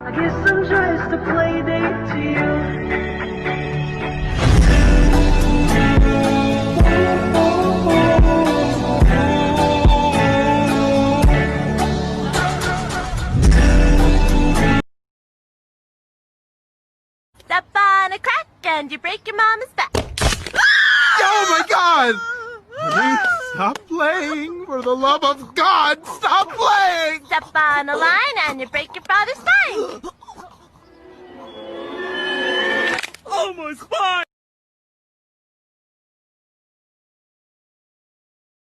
I guess I'm just a play date to you. Step on a crack and you break your mama's back. Oh my God! Honey, stop playing! For the love of God, stop playing! Step on a line and you break your father's spine. Oh, my spine!